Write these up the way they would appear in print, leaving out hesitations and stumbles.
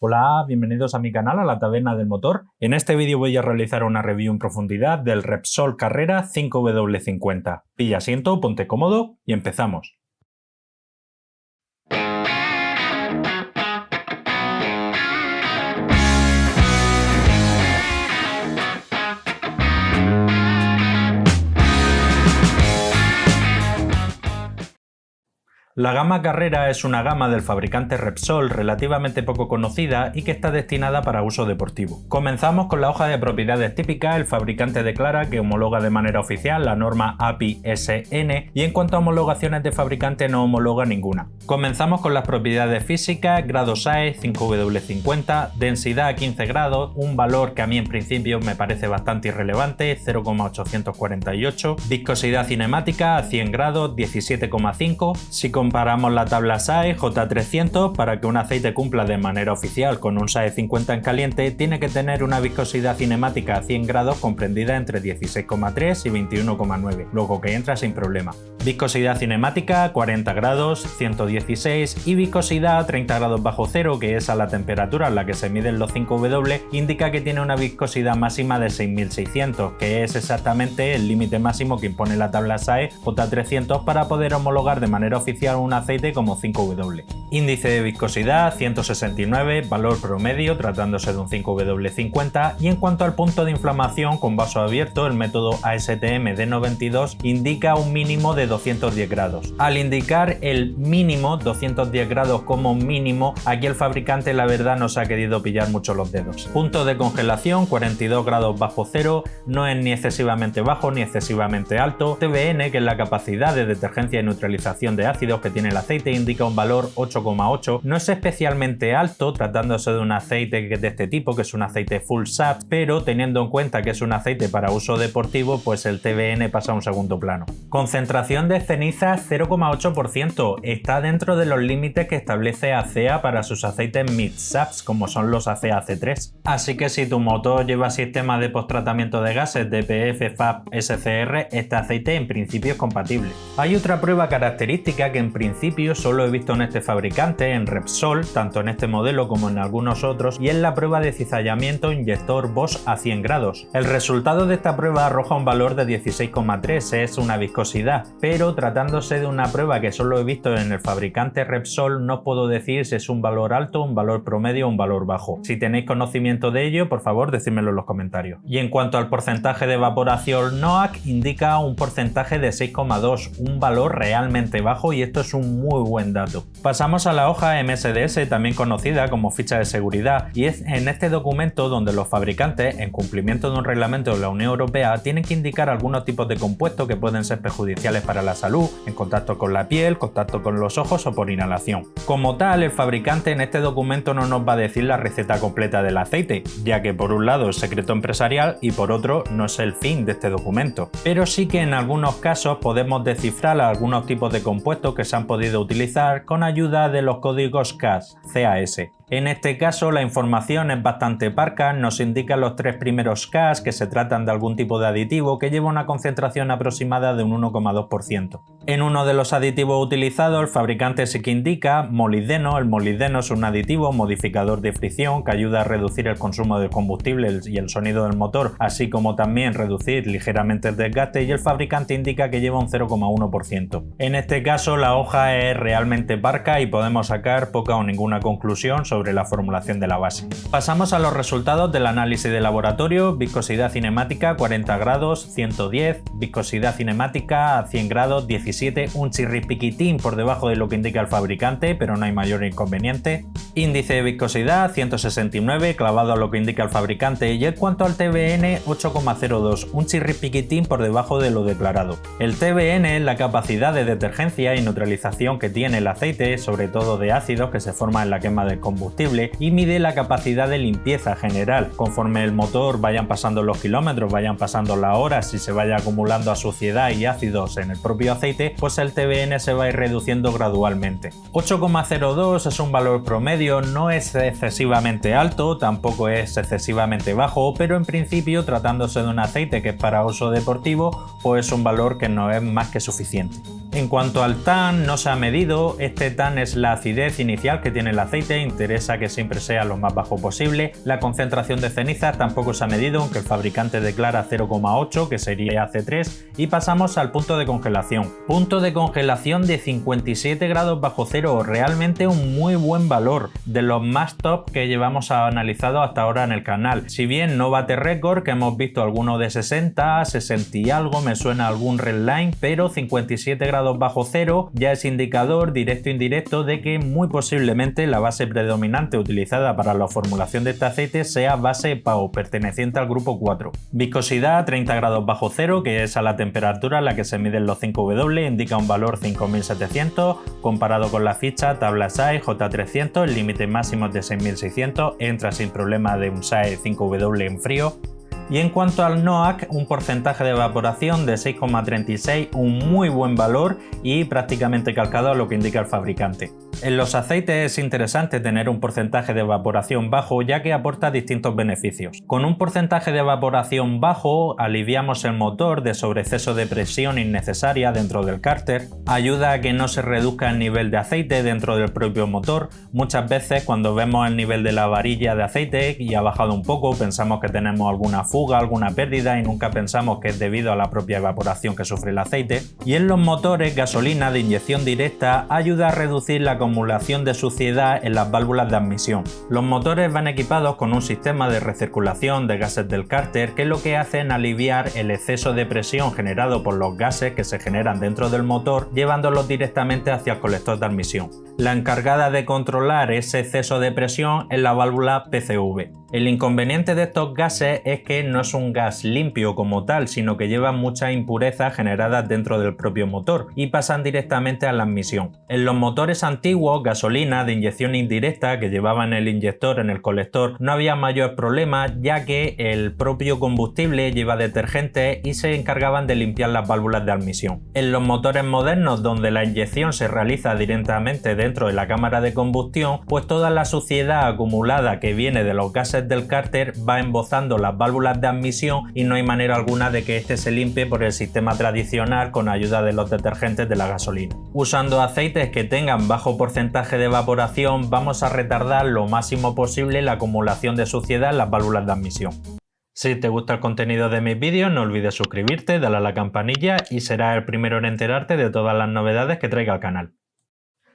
Hola, bienvenidos a mi canal, a la Taberna del Motor. En este vídeo voy a realizar una review en profundidad del Repsol Carrera 5W50. Pilla asiento, ponte cómodo y empezamos. La gama Carrera es una gama del fabricante Repsol relativamente poco conocida y que está destinada para uso deportivo. Comenzamos con la hoja de propiedades típica. El fabricante declara que homologa de manera oficial la norma API-SN y en cuanto a homologaciones de fabricante no homologa ninguna. Comenzamos con las propiedades físicas: grado SAE 5W50, densidad a 15 grados, un valor que a mí en principio me parece bastante irrelevante, 0,848, viscosidad cinemática a 100 grados, 17,5. Si comparamos la tabla SAE J300, para que un aceite cumpla de manera oficial con un SAE 50 en caliente, tiene que tener una viscosidad cinemática a 100 grados comprendida entre 16,3 y 21,9, luego que entra sin problema. Viscosidad cinemática 40 grados, 116, y viscosidad a 30 grados bajo cero, que es a la temperatura en la que se miden los 5W, indica que tiene una viscosidad máxima de 6600, que es exactamente el límite máximo que impone la tabla SAE J300 para poder homologar de manera oficial un aceite como 5W. Índice de viscosidad 169, valor promedio tratándose de un 5W50, y en cuanto al punto de inflamación con vaso abierto, el método ASTM D92 indica un mínimo de 210 grados. Al indicar el mínimo 210 grados como mínimo, aquí el fabricante la verdad no se ha querido pillar mucho los dedos. Punto de congelación 42 grados bajo cero, no es ni excesivamente bajo ni excesivamente alto. TBN, que es la capacidad de detergencia y neutralización de ácidos que tiene el aceite, indica un valor 8,8, no es especialmente alto tratándose de un aceite de este tipo, que es un aceite full SAT, pero teniendo en cuenta que es un aceite para uso deportivo, pues el TBN pasa a un segundo plano. Concentración de cenizas 0,8%, está dentro de los límites que establece ACEA para sus aceites mid-SAPs, como son los ACEA C3. Así que si tu motor lleva sistema de posttratamiento de gases DPF, FAP, SCR, este aceite en principio es compatible. Hay otra prueba característica que en principio solo he visto en este fabricante, en Repsol, tanto en este modelo como en algunos otros, y es la prueba de cizallamiento inyector Bosch a 100 grados. El resultado de esta prueba arroja un valor de 16,3, es una viscosidad, pero tratándose de una prueba que solo he visto en el fabricante Repsol, no puedo decir si es un valor alto, un valor promedio o un valor bajo. Si tenéis conocimiento de ello, por favor decídmelo en los comentarios. Y en cuanto al porcentaje de evaporación NOAC, indica un porcentaje de 6,2, un valor realmente bajo, y esto es un muy buen dato. Pasamos a la hoja MSDS, también conocida como ficha de seguridad, y es en este documento donde los fabricantes, en cumplimiento de un reglamento de la Unión Europea, tienen que indicar algunos tipos de compuestos que pueden ser perjudiciales para la salud, en contacto con la piel, contacto con los ojos o por inhalación. Como tal, el fabricante en este documento no nos va a decir la receta completa del aceite, ya que por un lado es secreto empresarial y por otro no es el fin de este documento, pero sí que en algunos casos podemos descifrar algunos tipos de compuestos que se han podido utilizar con ayuda de los códigos CAS. En este caso la información es bastante parca, nos indican los tres primeros CAS que se tratan de algún tipo de aditivo que lleva una concentración aproximada de un 1,2%. En uno de los aditivos utilizados el fabricante sí que indica molibdeno. El molibdeno es un aditivo modificador de fricción que ayuda a reducir el consumo de combustible y el sonido del motor, así como también reducir ligeramente el desgaste, y el fabricante indica que lleva un 0,1%. En este caso la hoja es realmente parca y podemos sacar poca o ninguna conclusión sobre la formulación de la base. Pasamos a los resultados del análisis de laboratorio. Viscosidad cinemática 40 grados, 110, viscosidad cinemática a 100 grados, 17, un chirripiquitín por debajo de lo que indica el fabricante, pero no hay mayor inconveniente. Índice de viscosidad 169, clavado a lo que indica el fabricante, y en cuanto al TBN 8,02, un chirripiquitín por debajo de lo declarado. El TBN es la capacidad de detergencia y neutralización que tiene el aceite, sobre todo de ácidos que se forman en la quema del combustible, y mide la capacidad de limpieza general. Conforme el motor vayan pasando los kilómetros, vayan pasando las horas y se vaya acumulando a suciedad y ácidos en el propio aceite, pues el TBN se va a ir reduciendo gradualmente. 8,02 es un valor promedio, no es excesivamente alto, tampoco es excesivamente bajo, pero en principio tratándose de un aceite que es para uso deportivo, pues es un valor que no es más que suficiente. En cuanto al TAN, no se ha medido. Este TAN es la acidez inicial que tiene el aceite, interesa que siempre sea lo más bajo posible. La concentración de cenizas tampoco se ha medido, aunque el fabricante declara 0,8, que sería AC3, y pasamos al punto de congelación. Punto de congelación de 57 grados bajo cero, realmente un muy buen valor, de los más top que llevamos analizado hasta ahora en el canal. Si bien no bate récord, que hemos visto alguno de 60, 60 y algo, me suena algún redline, pero 57 grados bajo cero ya es indicador directo e indirecto de que muy posiblemente la base predominante utilizada para la formulación de este aceite sea base PAO, perteneciente al grupo 4. Viscosidad 30 grados bajo cero, que es a la temperatura a la que se miden los 5W, indica un valor 5700, comparado con la ficha tabla SAE J300, el límite máximo es de 6600, entra sin problema de un SAE 5W en frío. Y en cuanto al NOAC, un porcentaje de evaporación de 6,36, un muy buen valor y prácticamente calcado a lo que indica el fabricante. En los aceites es interesante tener un porcentaje de evaporación bajo, ya que aporta distintos beneficios. Con un porcentaje de evaporación bajo aliviamos el motor de sobreexceso de presión innecesaria dentro del cárter, ayuda a que no se reduzca el nivel de aceite dentro del propio motor. Muchas veces cuando vemos el nivel de la varilla de aceite y ha bajado un poco, pensamos que tenemos alguna fuga, alguna pérdida y nunca pensamos que es debido a la propia evaporación que sufre el aceite. Y en los motores gasolina de inyección directa ayuda a reducir la acumulación de suciedad en las válvulas de admisión. Los motores van equipados con un sistema de recirculación de gases del cárter que lo que hace es aliviar el exceso de presión generado por los gases que se generan dentro del motor, llevándolos directamente hacia el colector de admisión. La encargada de controlar ese exceso de presión es la válvula PCV. El inconveniente de estos gases es que no es un gas limpio como tal, sino que llevan muchas impurezas generadas dentro del propio motor y pasan directamente a la admisión. En los motores antiguos, gasolina de inyección indirecta que llevaban el inyector en el colector, no había mayor problema, ya que el propio combustible lleva detergente y se encargaban de limpiar las válvulas de admisión. En los motores modernos, donde la inyección se realiza directamente dentro de la cámara de combustión, pues toda la suciedad acumulada que viene de los gases del cárter va embozando las válvulas de admisión y no hay manera alguna de que este se limpie por el sistema tradicional con ayuda de los detergentes de la gasolina. Usando aceites que tengan bajo porcentaje de evaporación, vamos a retardar lo máximo posible la acumulación de suciedad en las válvulas de admisión. Si te gusta el contenido de mis vídeos, no olvides suscribirte, darle a la campanilla y serás el primero en enterarte de todas las novedades que traiga al canal.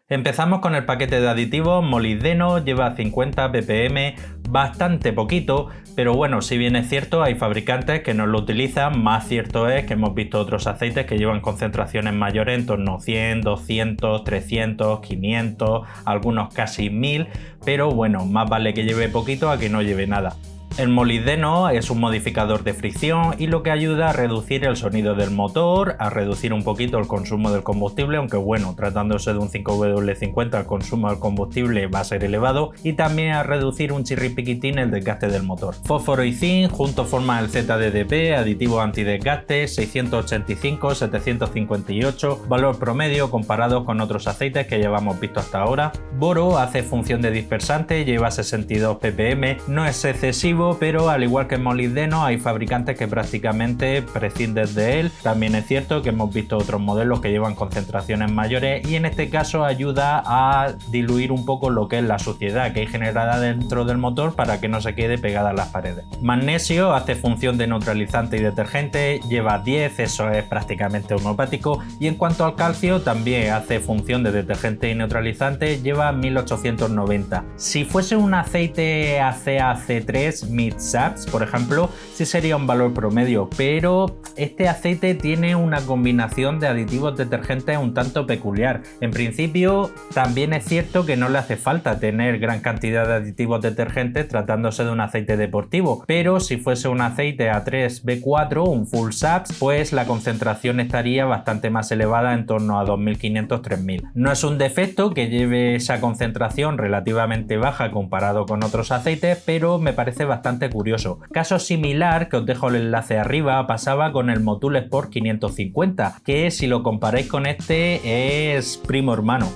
Empezamos con el paquete de aditivos. Molibdeno, lleva 50 ppm, bastante poquito, pero bueno, si bien es cierto, hay fabricantes que no lo utilizan. Más cierto es que hemos visto otros aceites que llevan concentraciones mayores, en torno a 100, 200, 300, 500, algunos casi 1000, pero bueno, más vale que lleve poquito a que no lleve nada. El molibdeno es un modificador de fricción y lo que ayuda a reducir el sonido del motor, a reducir un poquito el consumo del combustible, aunque bueno, tratándose de un 5W50 el consumo del combustible va a ser elevado, y también a reducir un chirripiquitín el desgaste del motor. Fósforo y zinc juntos forman el ZDDP, aditivo antidesgaste, 685, 758, valor promedio comparado con otros aceites que llevamos visto hasta ahora. Boro hace función de dispersante, lleva 62 ppm, no es excesivo, pero al igual que el molibdeno hay fabricantes que prácticamente prescinden de él. También es cierto que hemos visto otros modelos que llevan concentraciones mayores y en este caso ayuda a diluir un poco lo que es la suciedad que hay generada dentro del motor para que no se quede pegada a las paredes. Magnesio hace función de neutralizante y detergente, lleva 10, eso es prácticamente homeopático, y en cuanto al calcio también hace función de detergente y neutralizante, lleva 1890. Si fuese un aceite ACA-C3 Mid-Saps, por ejemplo, sí sería un valor promedio, pero este aceite tiene una combinación de aditivos detergentes un tanto peculiar. En principio, también es cierto que no le hace falta tener gran cantidad de aditivos detergentes tratándose de un aceite deportivo, pero si fuese un aceite A3B4, un Full Saps, pues la concentración estaría bastante más elevada, en torno a 2500-3000. No es un defecto que lleve esa concentración relativamente baja comparado con otros aceites, pero me parece bastante curioso. Caso similar, que os dejo el enlace arriba, pasaba con el Motul Sport 550, que si lo comparáis con este es primo hermano.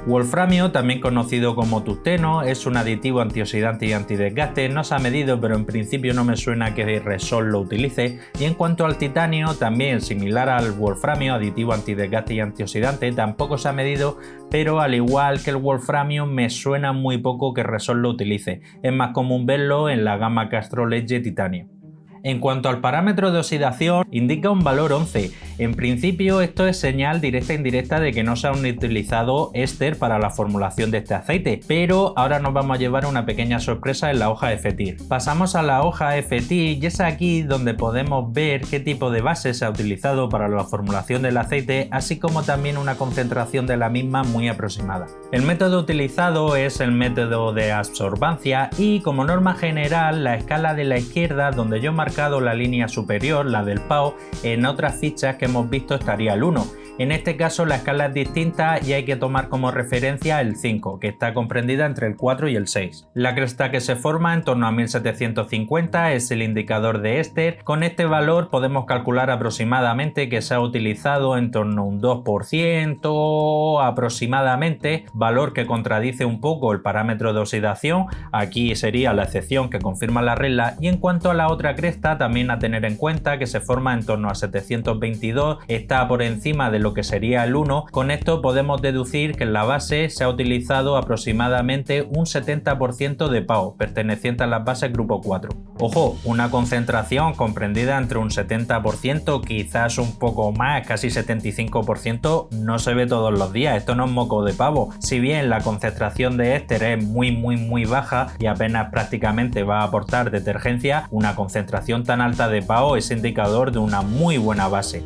Wolframio, también conocido como tungsteno, es un aditivo antioxidante y antidesgaste, no se ha medido pero en principio no me suena que Repsol lo utilice. Y en cuanto al titanio, también similar al wolframio, aditivo antidesgaste y antioxidante, tampoco se ha medido, pero al igual que el wolframio me suena muy poco que Repsol lo utilice, es más común verlo en la gama Castrol Edge Titanio. En cuanto al parámetro de oxidación, indica un valor 11. En principio esto es señal directa e indirecta de que no se ha utilizado éster para la formulación de este aceite, pero ahora nos vamos a llevar una pequeña sorpresa en la hoja FTIR. Pasamos a la hoja FTIR y es aquí donde podemos ver qué tipo de base se ha utilizado para la formulación del aceite, así como también una concentración de la misma muy aproximada. El método utilizado es el método de absorbancia y como norma general la escala de la izquierda donde yo marco la línea superior, la del PAO, en otras fichas que hemos visto estaría el 1. En este caso la escala es distinta y hay que tomar como referencia el 5, que está comprendida entre el 4 y el 6. La cresta que se forma en torno a 1750 es el indicador de éster. Con este valor podemos calcular aproximadamente que se ha utilizado en torno a un 2% aproximadamente, valor que contradice un poco el parámetro de oxidación. Aquí sería la excepción que confirma la regla. Y en cuanto a la otra cresta, también a tener en cuenta que se forma en torno a 722, está por encima de lo que sería el 1. Con esto podemos deducir que en la base se ha utilizado aproximadamente un 70% de PAO, perteneciente a las bases grupo 4. Ojo, una concentración comprendida entre un 70%, quizás un poco más, casi 75%, no se ve todos los días, esto no es moco de pavo. Si bien la concentración de éster es muy baja y apenas prácticamente va a aportar detergencia, una concentración tan alta de PAO es indicador de una muy buena base.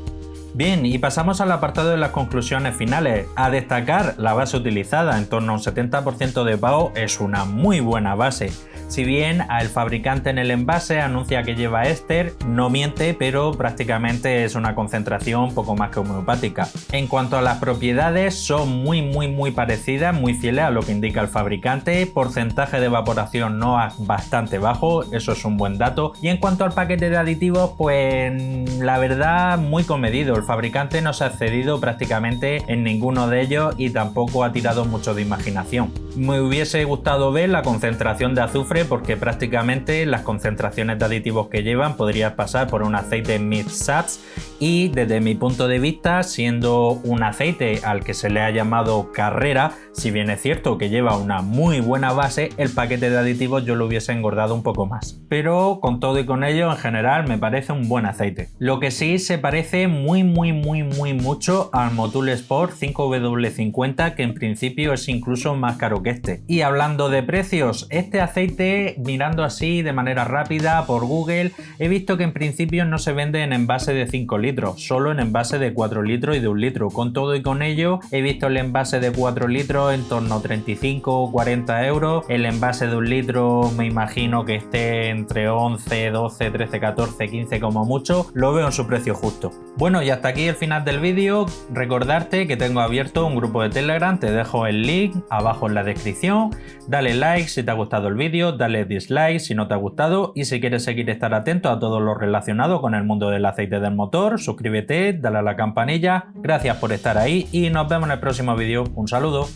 Bien, y pasamos al apartado de las conclusiones finales. A destacar, la base utilizada, en torno a un 70% de PAO, es una muy buena base. Si bien el fabricante en el envase anuncia que lleva éster, no miente, pero prácticamente es una concentración poco más que homeopática. En cuanto a las propiedades, son muy parecidas, muy fieles a lo que indica el fabricante. Porcentaje de evaporación NOAC bastante bajo, eso es un buen dato. Y en cuanto al paquete de aditivos, pues la verdad muy comedido. El fabricante no se ha excedido prácticamente en ninguno de ellos y tampoco ha tirado mucho de imaginación. Me hubiese gustado ver la concentración de azufre porque prácticamente las concentraciones de aditivos que llevan podrían pasar por un aceite mid-sats y desde mi punto de vista, siendo un aceite al que se le ha llamado carrera, si bien es cierto que lleva una muy buena base, el paquete de aditivos yo lo hubiese engordado un poco más. Pero con todo y con ello, en general me parece un buen aceite. Lo que sí se parece muy mucho al Motul Sport 5W50, que en principio es incluso más caro que este. Y hablando de precios, este aceite, mirando así de manera rápida por Google, he visto que en principio no se vende en envase de 5 litros, solo en envase de 4 litros y de 1 litro. Con todo y con ello, he visto el envase de 4 litros en torno a 35 o 40 euros. El envase de 1 litro me imagino que esté entre 11, 12, 13, 14, 15 como mucho. Lo veo en su precio justo. Bueno, y hasta aquí el final del vídeo. Recordarte que tengo abierto un grupo de Telegram, te dejo el link abajo en la descripción. Dale like si te ha gustado el vídeo, dale dislike si no te ha gustado y si quieres seguir estar atento a todo lo relacionado con el mundo del aceite del motor, suscríbete, dale a la campanilla. Gracias por estar ahí y nos vemos en el próximo vídeo. Un saludo.